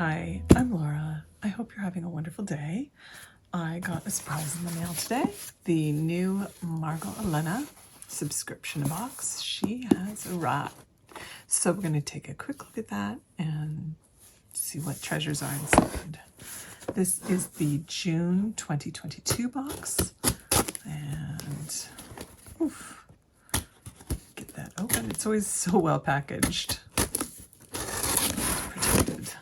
Hi, I'm Laura. I hope you're having a wonderful day. I got a surprise in the mail today. The new Margot Elena Subscription Box. She has arrived. So we're going to take a quick look at that and see what treasures are inside. This is the June 2022 box. And oof, get that open. It's always so well packaged. Protected.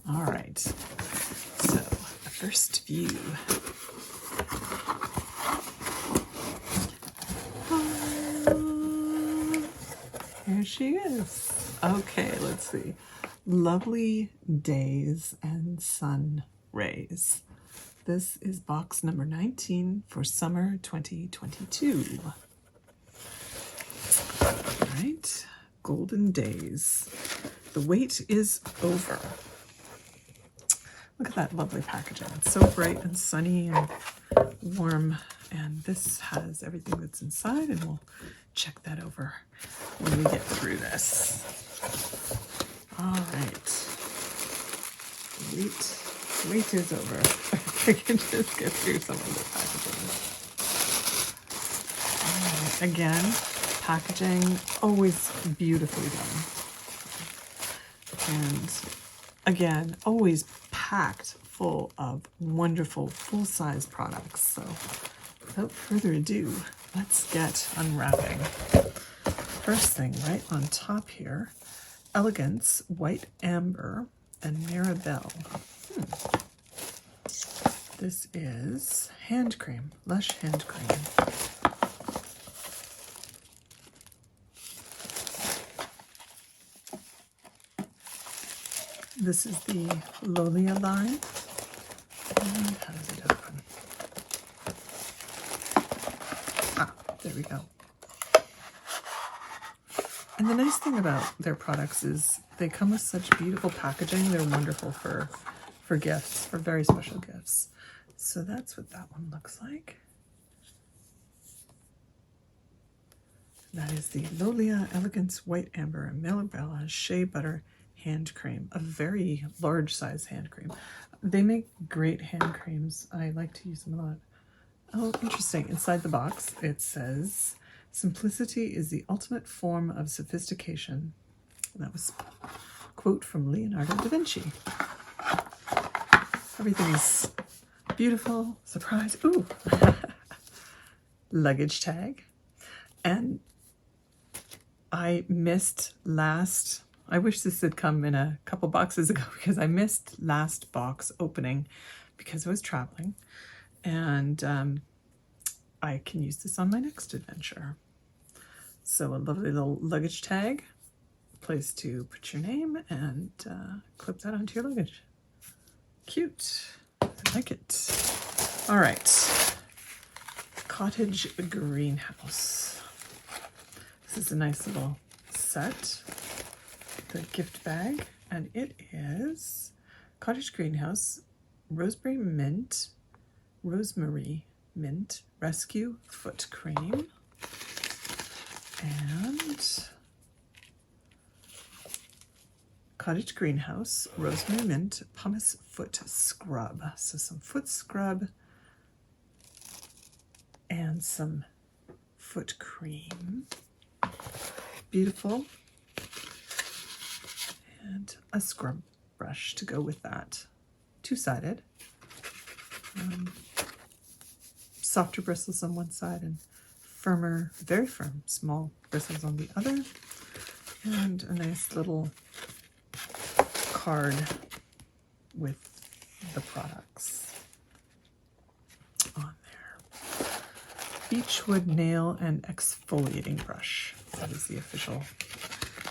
All right. So, first view. Here she is. Okay, let's see. Lovely days and sun rays. This is box number 19 for summer 2022. All right, golden days. The wait is over. Look at that lovely packaging. It's so bright and sunny and warm. And this has everything that's inside, and we'll check that over when we get through this. All right. Wait is over. I can just get through some of the packaging. Again, packaging always beautifully done. And again, always packed full of wonderful full-size products. So without further ado, let's get unwrapping. First thing right on top here, Elegance White Amber and Mirabelle. This is hand cream, Lush hand cream. This is the Lollia line. And how does it open? Ah, there we go. And the nice thing about their products is they come with such beautiful packaging. They're wonderful for gifts, for very special gifts. So that's what that one looks like. That is the Lollia Elegance White Amber and Mirabelle Shea Butter hand cream, a very large size hand cream. They make great hand creams. I like to use them a lot. Oh, interesting. Inside the box, it says, "Simplicity is the ultimate form of sophistication." And that was a quote from Leonardo da Vinci. Everything is beautiful. Surprise. Ooh. Luggage tag. And I missed last... I wish this had come in a couple boxes ago because I missed last box opening because I was traveling. And I can use this on my next adventure. So a lovely little luggage tag, place to put your name and clip that onto your luggage. Cute. I like it. All right. Cottage Greenhouse. This is a nice little set. The gift bag, and it is Cottage Greenhouse Rosemary Mint Rescue Foot Cream and Cottage Greenhouse Rosemary Mint Pumic Foot Scrub. So some foot scrub and some foot cream. Beautiful. And a scrub brush to go with that. Two-sided. Softer bristles on one side and firmer, very firm, small bristles on the other. And a nice little card with the products on there. Beechwood Nail and Exfoliating Brush. That is the official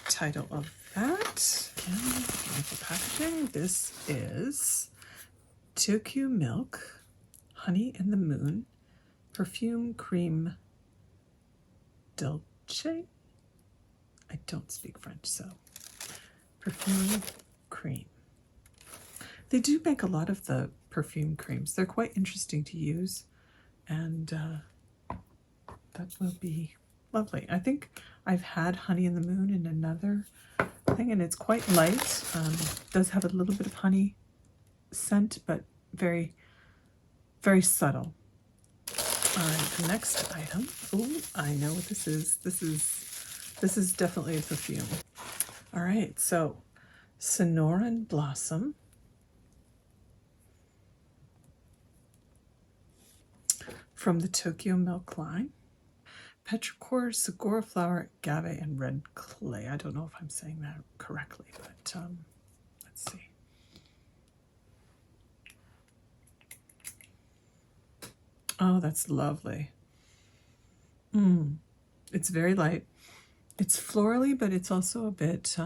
title of that. And beautiful packaging. This is Tokyomilk Honey and the Moon Perfume Cream Delice. I don't speak French, so perfume cream. They do make a lot of the perfume creams. They're quite interesting to use, and that will be lovely. I think I've had Honey in the Moon in another thing, and it's quite light. Does have a little bit of honey scent, but very, very subtle. All right, the next item. Oh, I know what this is. This is definitely a perfume. All right, so Sonoran Blossom. From the Tokyomilk line. Petrichor, Saguary flower, Agave, and red clay. I don't know if I'm saying that correctly, but let's see. Oh, that's lovely. It's very light. It's florally, but it's also a bit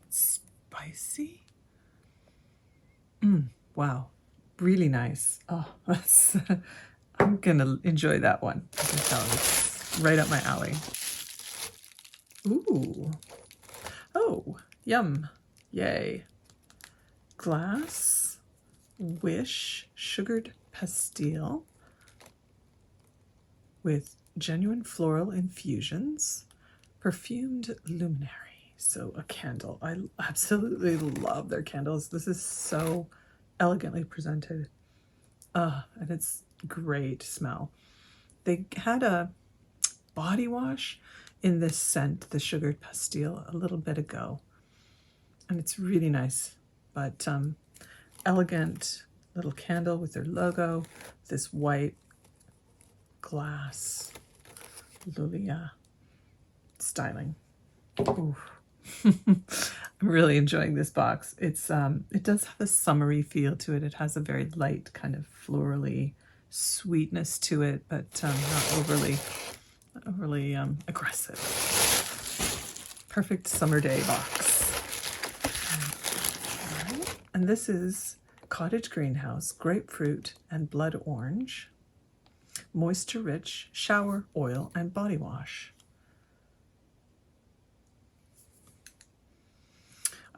spicy. Wow, really nice. Oh, that's I'm gonna enjoy that one. I can tell it's right up my alley. Ooh, oh, yum, yay. Glass Wish sugared pastille with genuine floral infusions, perfumed luminary. So a candle. I absolutely love their candles. This is so elegantly presented. And it's great smell. They had a body wash in this scent, the sugared pastille, a little bit ago. And it's really nice. But elegant little candle with their logo, this white glass Lollia styling. Ooh. I'm really enjoying this box. It's it does have a summery feel to it. It has a very light kind of florally sweetness to it, but not overly aggressive. Perfect summer day box. All right. And this is Cottage Greenhouse, Grapefruit and Blood Orange, moisture rich shower oil and body wash.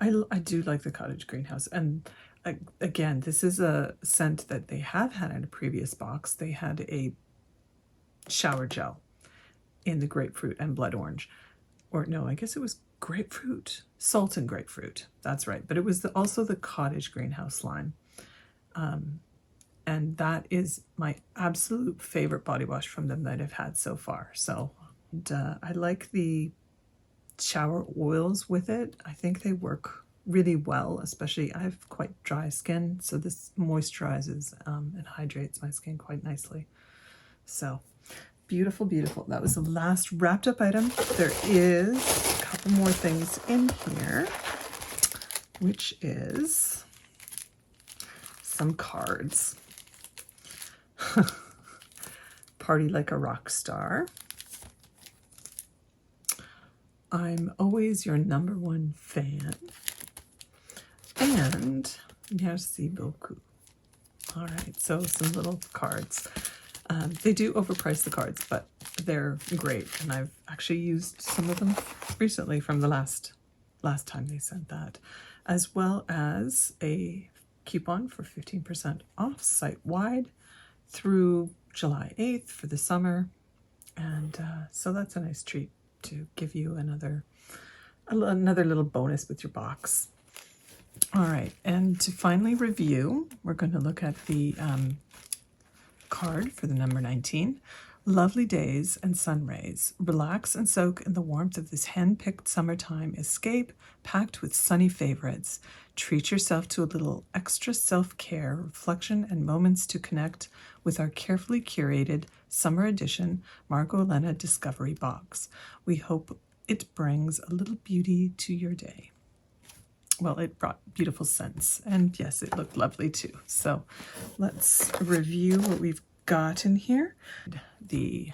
I do like the Cottage Greenhouse, and again, this is a scent that they have had in a previous box. They had a shower gel in the grapefruit and blood orange, or no, I guess it was grapefruit, salt and grapefruit. That's right, but it was also the Cottage Greenhouse line, and that is my absolute favorite body wash from them that I've had so far. So, and, I like the shower oils with it. I think they work really well, especially I have quite dry skin, so this moisturizes and hydrates my skin quite nicely. So beautiful, beautiful. That was the last wrapped up item. There is a couple more things in here, which is some cards. Party Like a Rock Star. I'm always your #1 fan. And merci beaucoup. All right, so some little cards. They do overprice the cards, but they're great. And I've actually used some of them recently from the last time they sent that, as well as a coupon for 15% off site-wide through July 8th for the summer. And so that's a nice treat to give you another little bonus with your box. All right, and to finally review, we're going to look at the card for the number 19. Lovely days and sun rays. Relax and soak in the warmth of this hand-picked summertime escape, packed with sunny favorites. Treat yourself to a little extra self-care, reflection, and moments to connect with our carefully curated summer edition Margot Elena Discovery Box. We hope it brings a little beauty to your day. Well, it brought beautiful scents, and yes, it looked lovely too. So let's review what we've got in here. The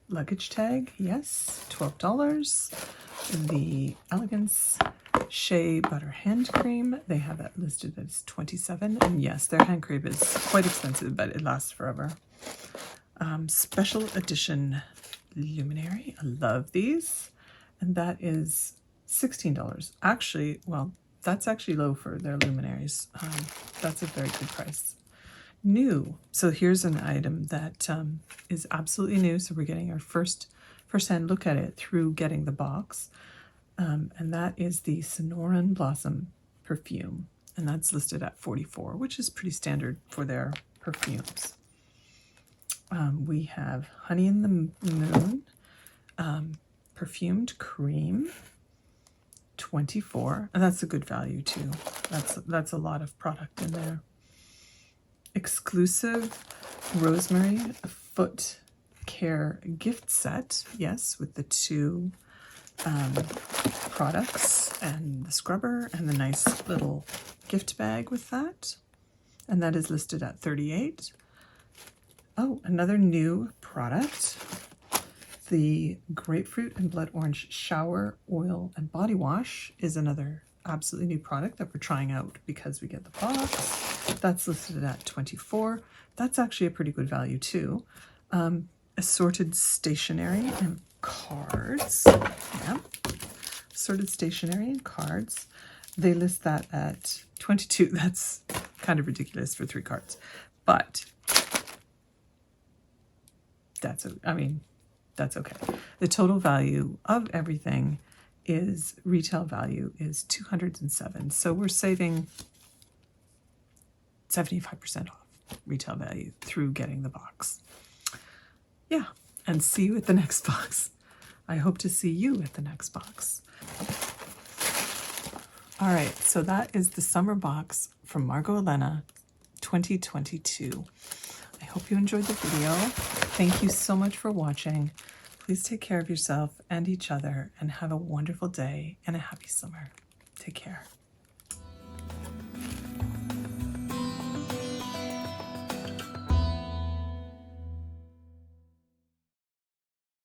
luggage tag, yes, $12. The Elegance Shea Butter Hand Cream, they have that listed as $27. And yes, their hand cream is quite expensive, but it lasts forever. Special edition Luminary, I love these. And that is $16. Actually, well, that's actually low for their luminaries. That's a very good price. new. So here's an item that is absolutely new. So we're getting our first-hand look at it through getting the box. And that is the Sonoran Blossom perfume. And that's listed at $44, which is pretty standard for their perfumes. We have Honey in the Moon, perfumed cream, $24, and that's a good value too. That's a lot of product in there. Exclusive Rosemary foot care gift set, yes, with the 2 products and the scrubber and the nice little gift bag with that, and that is listed at $38. Oh, another new product, the Grapefruit and Blood Orange Shower Oil and Body Wash is another absolutely new product that we're trying out because we get the box. That's listed at $24. That's actually a pretty good value too. Assorted Stationery and Cards. Yeah. Assorted Stationery and Cards. They list that at $22. That's kind of ridiculous for 3 cards. But that's okay. The total value of everything is, retail value is $207. So we're saving 75% off retail value through getting the box. Yeah, and see you at the next box. I hope to see you at the next box. All right, so that is the summer box from Margot Elena 2022. I hope you enjoyed the video. Thank you so much for watching. Please take care of yourself and each other and have a wonderful day and a happy summer. Take care.